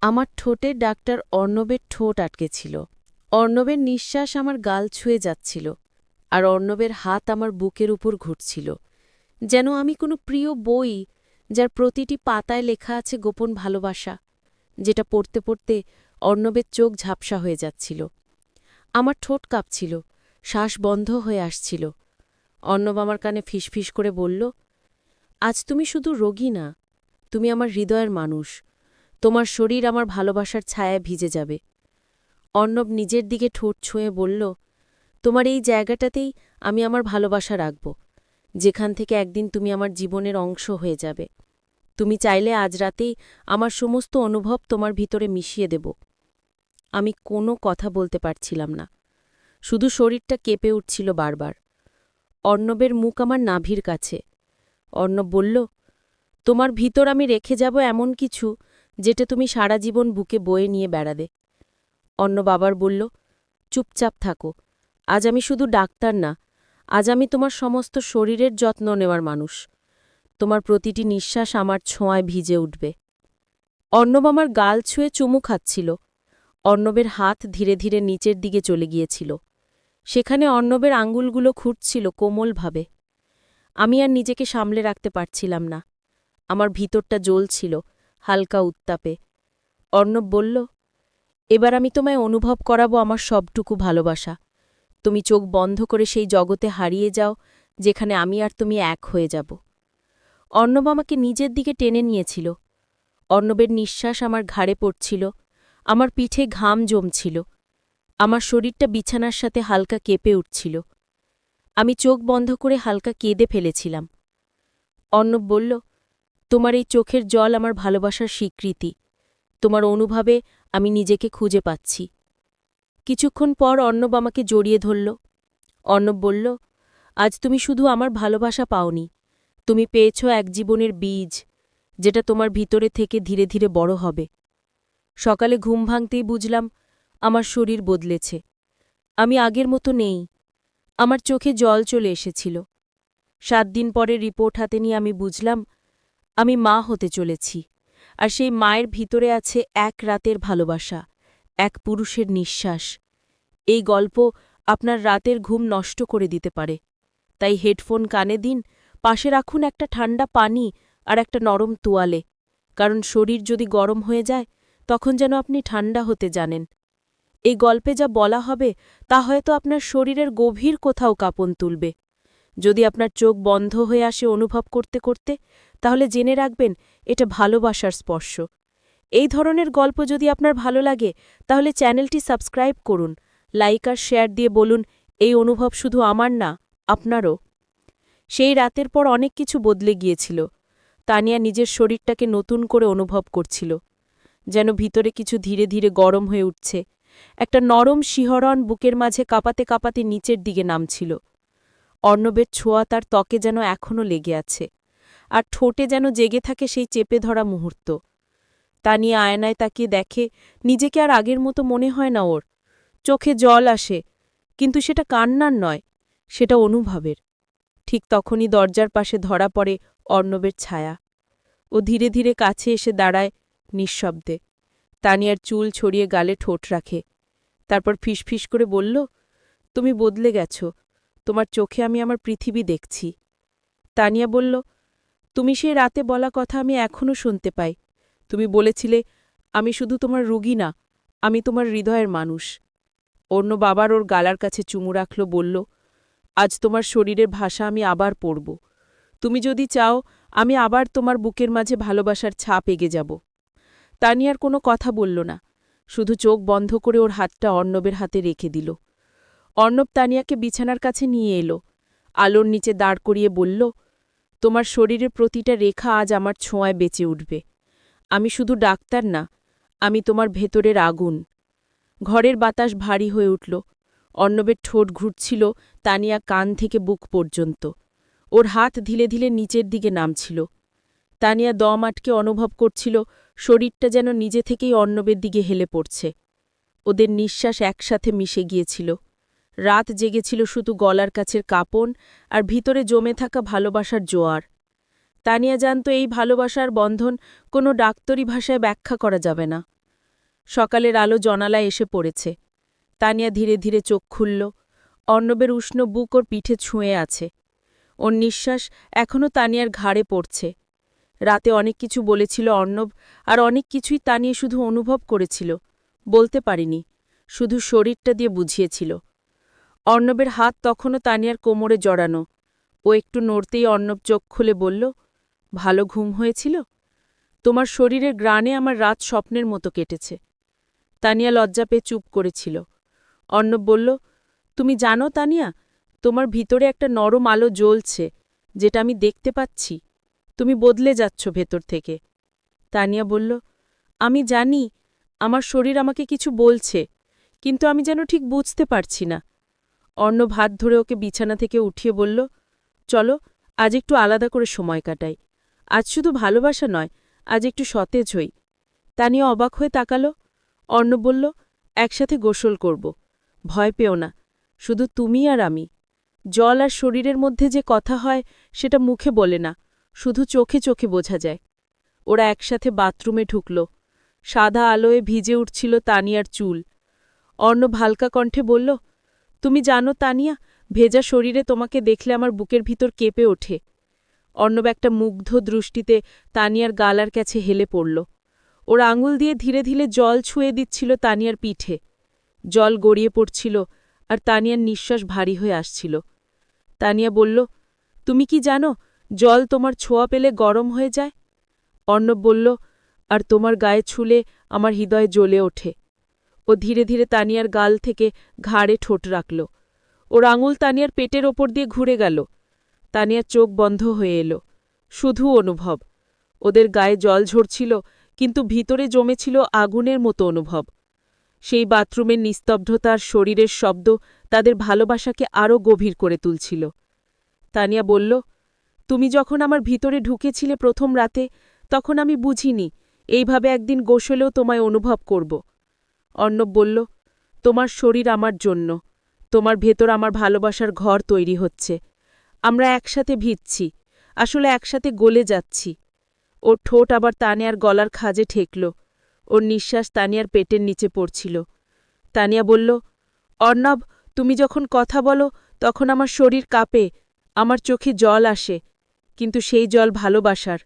আমার ঠোঁটে ডাক্তার অর্ণবের ঠোঁট আটকে ছিল। অর্ণবের নিঃশ্বাস আমার গাল ছুঁয়ে যাচ্ছিল, আর অর্ণবের হাত আমার বুকের উপর ঘুরছিল, যেন আমি কোনো প্রিয় বই যার প্রতিটি পাতায় লেখা আছে গোপন ভালোবাসা, যেটা পড়তে পড়তে অর্ণবের চোখ ঝাপসা হয়ে যাচ্ছিল। আমার ঠোঁট কাঁপছিল, শ্বাস বন্ধ হয়ে আসছিল। অর্ণব আমার কানে ফিসফিস করে বলল, আজ তুমি শুধু রোগী না, তুমি আমার হৃদয়ের মানুষ। তোমার শরীর আমার ভালোবাসার ছায়ায় ভিজে যাবে। অর্ণব নিজের দিকে ঠোঁট ছুঁয়ে বলল, তোমার এই জায়গাটাতেই আমি আমার ভালোবাসা রাখব, যেখান থেকে একদিন তুমি আমার জীবনের অংশ হয়ে যাবে। তুমি চাইলে আজ রাতেই আমার সমস্ত অনুভব তোমার ভিতরে মিশিয়ে দেব। আমি কোনো কথা বলতে পারছিলাম না, শুধু শরীরটা কেঁপে উঠছিল বারবার। অর্ণবের মুখ আমার নাভির কাছে। অর্ণব বলল, তোমার ভিতর আমি রেখে যাব এমন কিছু যেটা তুমি সারা জীবন বুকে বয়ে নিয়ে বেড়াবে। অর্ণব আবার বলল, চুপচাপ থাকো, আজ আমি শুধু ডাক্তার না, আজ আমি তোমার সমস্ত শরীরের যত্ন নেওয়ার মানুষ। তোমার প্রতিটি নিঃশ্বাস আমার ছোঁয়ায় ভিজে উঠবে। অর্ণব আমার গাল ছুঁয়ে চুমু খাচ্ছিল। অর্ণবের হাত ধীরে ধীরে নিচের দিকে চলে গিয়েছিল। সেখানে অর্ণবের আঙুলগুলো খুঁটছিল কোমলভাবে। আমি আর নিজেকে সামলে রাখতে পারছিলাম না। আমার ভিতরটা জ্বলছিল হালকা উত্তাপে। অর্ণব বলল, এবার আমি তোমায় অনুভব করাবো আমার সবটুকু ভালোবাসা। তুমি চোখ বন্ধ করে সেই জগতে হারিয়ে যাও যেখানে আমি আর তুমি এক হয়ে যাব। অর্ণব আমাকে নিজের দিকে টেনে নিয়েছিল। অর্ণবের নিঃশ্বাস আমার ঘাড়ে পড়ছিল, আমার পিঠে ঘাম জমছিল, আমার শরীরটা বিছানার সাথে হালকা কেঁপে উঠছিল। আমি চোখ বন্ধ করে হালকা কেঁদে ফেলেছিলাম। অর্ণব বলল, তোমার এই চোখের জল আমার ভালোবাসার স্বীকৃতি। তোমার অনুভবে আমি নিজেকে খুঁজে পাচ্ছি। কিছুক্ষণ পর অর্ণব আমাকে জড়িয়ে ধরল। অর্ণব বলল, আজ তুমি শুধু আমার ভালোবাসা পাওনি, তুমি পেয়েছ এক জীবনের বীজ, যেটা তোমার ভিতরে থেকে ধীরে ধীরে বড় হবে। সকালে ঘুম ভাঙতেই বুঝলাম আমার শরীর বদলেছে। আমি আগের মতো নেই। আমার চোখে জল চলে এসেছিল। 7 দিন পরে রিপোর্ট হাতে নিয়ে আমি বুঝলাম আমি মা হতে চলেছি। আর সেই মায়ের ভিতরে আছে এক রাতের ভালোবাসা, এক পুরুষের নিঃশ্বাস। এই গল্প আপনার রাতের ঘুম নষ্ট করে দিতে পারে। তাই হেডফোন কানে দিন, পাশে রাখুন একটা ঠান্ডা পানি আর একটা নরম তোয়ালে, কারণ শরীর যদি গরম হয়ে যায় তখন যেন আপনি ঠান্ডা হতে জানেন। এই গল্পে যা বলা হবে তা হয়তো আপনার শরীরের গভীর কোথাও কাঁপন তুলবে। যদি আপনার চোখ বন্ধ হয়ে আসে অনুভব করতে করতে, তাহলে জেনে রাখবেন এটা ভালোবাসার স্পর্শ। এই ধরনের গল্প যদি আপনার ভালো লাগে তাহলে চ্যানেলটি সাবস্ক্রাইব করুন, লাইক আর শেয়ার দিয়ে বলুন এই অনুভব শুধু আমার না, আপনারও। সেই রাতের পর অনেক কিছু বদলে গিয়েছিল। তানিয়া নিজের শরীরটাকে নতুন করে অনুভব করছিল, যেন ভিতরে কিছু ধীরে ধীরে গরম হয়ে উঠছে। একটা নরম শিহরণ বুকের মাঝে কাঁপাতে কাঁপাতে নিচের দিকে নামছিল। অর্ণবের ছোঁয়া তার ত্বকে যেন এখনও লেগে আছে, আর ঠোঁটে যেন জেগে থাকে সেই চেপে ধরা মুহূর্ত। তানিয়া আয়নায় তাকিয়ে দেখে নিজেকে আর আগের মতো মনে হয় না ওর। চোখে জল আসে, কিন্তু সেটা কান্নার নয়, সেটা অনুভবের। ঠিক তখনই দরজার পাশে ধরা পড়ে অর্ণবের ছায়া। ও ধীরে ধীরে কাছে এসে দাঁড়ায় নিঃশব্দে। তানিয়ার চুল ছড়িয়ে গালে ঠোঁট রাখে। তারপর ফিসফিস করে বলল, তুমি বদলে গেছ, তোমার চোখে আমি আমার পৃথিবী দেখছি। তানিয়া বলল, তুমি সেই রাতে বলা কথা আমি এখনও শুনতে পাই। তুমি বলেছিলে আমি শুধু তোমার রুগী না, আমি তোমার হৃদয়ের মানুষ। অর্ণব আবার ওর গালার কাছে চুমু রাখল, বলল, আজ তোমার শরীরের ভাষা আমি আবার পড়ব। তুমি যদি চাও আমি আবার তোমার বুকের মাঝে ভালোবাসার ছাপ এগে যাব। তানিয়ার কোনো কথা বলল না, শুধু চোখ বন্ধ করে ওর হাতটা অর্ণবের হাতে রেখে দিল। অর্ণব তানিয়াকে বিছানার কাছে নিয়ে এলো, আলোর নিচে দাঁড় করিয়ে বলল, তোমার শরীরের প্রতিটা রেখা আজ আমার ছোঁয়ায় বেঁচে উঠবে। আমি শুধু ডাক্তার না, আমি তোমার ভেতরের আগুন। ঘরের বাতাস ভারী হয়ে উঠল। অর্ণবের ঠোঁট ঘুরছিল তানিয়া কান থেকে বুক পর্যন্ত। ওর হাত ধীরে ধীরে নিচের দিকে নামছিল। তানিয়া দম আটকে অনুভব করছিল শরীরটা যেন নিজে থেকেই অর্ণবের দিকে হেলে পড়ছে। ওদের নিঃশ্বাস একসাথে মিশে গিয়েছিল। রাত জেগেছিল শুধু গলার কাছের কাঁপন আর ভিতরে জমে থাকা ভালোবাসার জোয়ার। তানিয়া জানত এই ভালোবাসার বন্ধন কোনো ডাক্তারি ভাষায় ব্যাখ্যা করা যাবে না। সকালের আলো জানালায় এসে পড়েছে। তানিয়া ধীরে ধীরে চোখ খুলল। অর্ণবের উষ্ণ বুক ওর পিঠে ছুঁয়ে আছে। ওর নিঃশ্বাস এখনও তানিয়ার ঘাড়ে পড়ছে। রাতে অনেক কিছু বলেছিল অর্ণব, আর অনেক কিছুই তানিয়া শুধু অনুভব করেছিল, বলতে পারিনি, শুধু শরীরটা দিয়ে বুঝিয়েছিল। অর্ণবের হাত তখনও তানিয়ার কোমরে জড়ানো। ও একটু নড়তেই অর্ণব চোখ খুলে বলল, ভালো ঘুম হয়েছিল? তোমার শরীরের গ্রাণে আমার রাত স্বপ্নের মতো কেটেছে। তানিয়া লজ্জা পেয়ে চুপ করেছিল। অর্ণব বলল, তুমি জানো তানিয়া, তোমার ভিতরে একটা নরম আলো জ্বলছে, যেটা আমি দেখতে পাচ্ছি। তুমি বদলে যাচ্ছ ভেতর থেকে। তানিয়া বলল, আমি জানি, আমার শরীর আমাকে কিছু বলছে, কিন্তু আমি যেন ঠিক বুঝতে পারছি না। অর্ণব হাত ধরে ওকে বিছানা থেকে উঠিয়ে বলল, চলো, আজ একটু আলাদা করে সময় কাটাই। আজ শুধু ভালোবাসা নয়, আজ একটু সতেজ হই। তানিয়া অবাক হয়ে তাকালো। অর্ণব বলল, একসাথে গোসল করব। ভয় পেও না, শুধু তুমি আর আমি। জল আর শরীরের মধ্যে যে কথা হয় সেটা মুখে বলে না, শুধু চোখে চোখে বোঝা যায়। ওরা একসাথে বাথরুমে ঢুকল। সাদা আলোয় ভিজে উঠছিল তানিয়ার চুল। অর্ণব হালকা কণ্ঠে বলল, তুমি জানো তানিয়া, ভেজা শরীরে তোমাকে দেখলে আমার বুকের ভিতর কেঁপে ওঠে। অর্ণব একটা মুগ্ধ দৃষ্টিতে তানিয়ার গালার কাছে হেলে পড়ল। ওর আঙুল দিয়ে ধীরে ধীরে জল ছুঁয়ে দিচ্ছিল তানিয়ার পিঠে। জল গড়িয়ে পড়ছিল, আর তানিয়ার নিঃশ্বাস ভারী হয়ে আসছিল। তানিয়া বলল, তুমি কি জানো, জল তোমার ছোঁয়া পেলে গরম হয়ে যায়? অর্ণব বলল, আর তোমার গায়ে ছুলে আমার হৃদয় জ্বলে ওঠে। ও ধীরে ধীরে তানিয়ার গাল থেকে ঘাড়ে ঠোঁট রাখল। ওর আঙুল তানিয়ার পেটের ওপর দিয়ে ঘুরে গেল। তানিয়ার চোখ বন্ধ হয়ে এলো। শুধু অনুভব। ওদের গায়ে জল ঝরছিল, কিন্তু ভিতরে জমেছিল আগুনের মতো অনুভব। সেই বাথরুমের নিস্তব্ধতার শরীরের শব্দ তাদের ভালোবাসাকে আরও গভীর করে তুলছিল। তানিয়া বলল, তুমি যখন আমার ভিতরে ঢুকেছিলে প্রথম রাতে, তখন আমি বুঝিনি এইভাবে একদিন গোসলেও তোমায় অনুভব করব। অর্ণব বলল, তোমার শরীর আমার জন্য, তোমার ভেতর আমার ভালোবাসার ঘর তৈরি হচ্ছে। আমরা একসাথে ভিজছি, আসলে একসাথে গলে যাচ্ছি। ওর ঠোঁট আবার তানিয়ার গলার খাজে ঠেকল। ওর নিঃশ্বাস তানিয়ার পেটের নিচে পড়ছিল। তানিয়া বলল, অর্ণব, তুমি যখন কথা বলো তখন আমার শরীর কাঁপে, আমার চোখে জল আসে, কিন্তু সেই জল ভালোবাসার।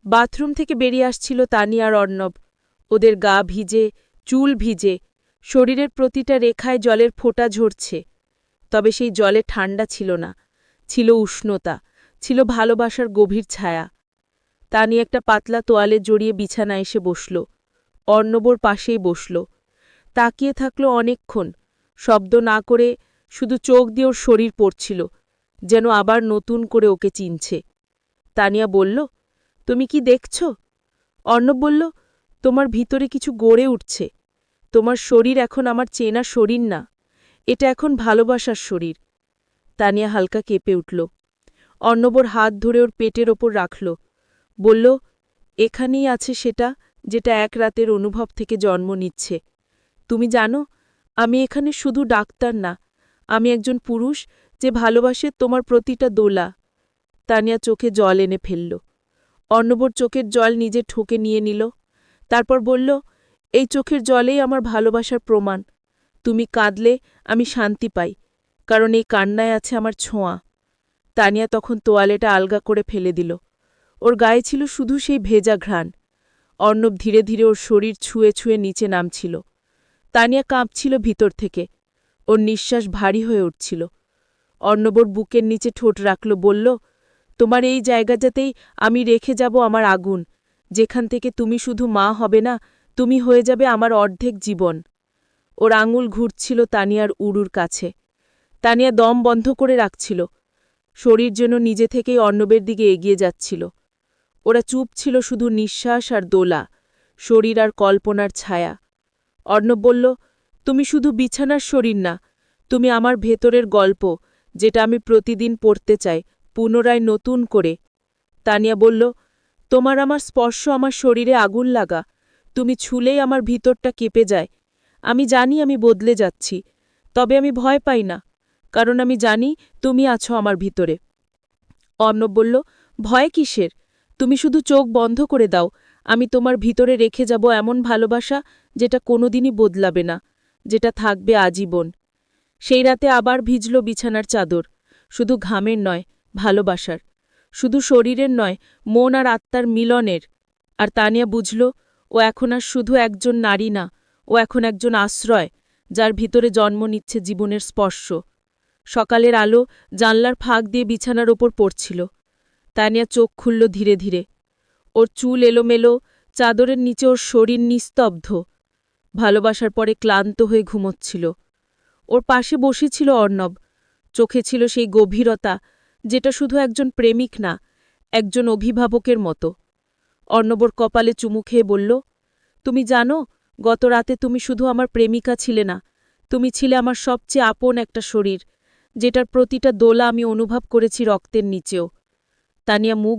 বাথরুম থেকে বেরিয়ে আসছিল তানিয়া আর অর্ণব। ওদের গা ভিজে, চুল ভিজে, শরীরের প্রতিটা রেখায় জলের ফোঁটা ঝরছে। তবে সেই জলে ঠান্ডা ছিল না, ছিল উষ্ণতা, ছিল ভালোবাসার গভীর ছায়া। তানি একটা পাতলা তোয়ালে জড়িয়ে বিছানায় এসে বসল। অর্ণবর পাশেই বসল। তাকিয়ে থাকল অনেকক্ষণ, শব্দ না করে, শুধু চোখ দিয়ে ওর শরীর পড়ছিল, যেন আবার নতুন করে ওকে চিনছে। তানিয়া বলল, তুমি কি দেখছ? অর্ণব বলল, তোমার ভিতরে কিছু গড়ে উঠছে। তোমার শরীর এখন আমার চেনা শরীর না, এটা এখন ভালোবাসার শরীর। তানিয়া হালকা কেঁপে উঠল। অর্ণবর হাত ধরে ওর পেটের ওপর রাখল। বলল, এখানেই আছে সেটা, যেটা এক রাতের অনুভব থেকে জন্ম নিচ্ছে। তুমি জানো, আমি এখানে শুধু ডাক্তার না, আমি একজন পুরুষ যে ভালোবাসে তোমার প্রতিটা দোলা। তানিয়া চোখে জল এনে ফেলল। অর্ণবর চোখের জল নিজে ঠোকে নিয়ে নিল। তারপর বলল, এই চোখের জলেই আমার ভালোবাসার প্রমাণ। তুমি কাঁদলে আমি শান্তি পাই, কারণ এই কান্নায় আছে আমার ছোঁয়া। তানিয়া তখন তোয়ালেটা আলগা করে ফেলে দিল। ওর গায়ে ছিল শুধু সেই ভেজা ঘ্রাণ। অর্ণব ধীরে ধীরে ওর শরীর ছুঁয়ে ছুঁয়ে নিচে নামছিল। তানিয়া কাঁপছিল ভিতর থেকে। ওর নিঃশ্বাস ভারী হয়ে উঠছিল। অর্ণবর বুকের নিচে ঠোঁট রাখল, বলল, তোমার এই জায়গাটাতেই আমি রেখে যাব আমার আগুন, যেখান থেকে তুমি শুধু মা হবে না, তুমি হয়ে যাবে আমার অর্ধেক জীবন। ওর আঙুল ঘুরছিল তানিয়ার উরুর কাছে। তানিয়া দম বন্ধ করে রাখছিল। শরীর যেন নিজে থেকেই অর্ণবের দিকে এগিয়ে যাচ্ছিল। ওরা চুপ ছিল, শুধু নিঃশ্বাস আর দোলা, শরীর আর কল্পনার ছায়া। অর্ণব বলল, তুমি শুধু বিছানার শরীর না, তুমি আমার ভেতরের গল্প, যেটা আমি প্রতিদিন পড়তে চাই, পুনরায় নতুন করে। তানিয়া বলল, তোমার আমার স্পর্শ আমার শরীরে আগুন লাগা, তুমি ছুলেই আমার ভিতরটা কেঁপে যায়। আমি জানি আমি বদলে যাচ্ছি, তবে আমি ভয় পাই না, কারণ আমি জানি তুমি আছো আমার ভিতরে। অর্ণব বলল, ভয় কিসের? তুমি শুধু চোখ বন্ধ করে দাও, আমি তোমার ভিতরে রেখে যাব এমন ভালোবাসা যেটা কোনোদিনই বদলাবে না, যেটা থাকবে আজীবন। সেই রাতে আবার ভিজল বিছানার চাদর, শুধু ঘামের নয়, ভালোবাসার। শুধু শরীরের নয়, মন আর আত্মার মিলনের। আর তানিয়া বুঝল, ও এখন আর শুধু একজন নারী না, ও এখন একজন আশ্রয়, যার ভিতরে জন্ম নিচ্ছে জীবনের স্পর্শ। সকালের আলো জানলার ফাঁক দিয়ে বিছানার ওপর পড়ছিল। তানিয়া চোখ খুলল ধীরে ধীরে। ওর চুল এলোমেলো, চাদরের নিচে ওর শরীর নিস্তব্ধ। ভালোবাসার পরে ক্লান্ত হয়ে ঘুমোচ্ছিল। ওর পাশে বসেছিল অর্ণব, চোখে ছিল সেই গভীরতা যেটা শুধু একজন প্রেমিক না, একজন অভিভাবকের মতো। অর্ণবর কপালে চুমু খেয়ে বলল, তুমি জানো, গত রাতে তুমি শুধু আমার প্রেমিকা ছিলে না, তুমি ছিলে আমার সবচেয়ে আপন একটা শরীর, যেটার প্রতিটা দোলা আমি অনুভব করেছি রক্তের নিচেও। তানিয়া মুখ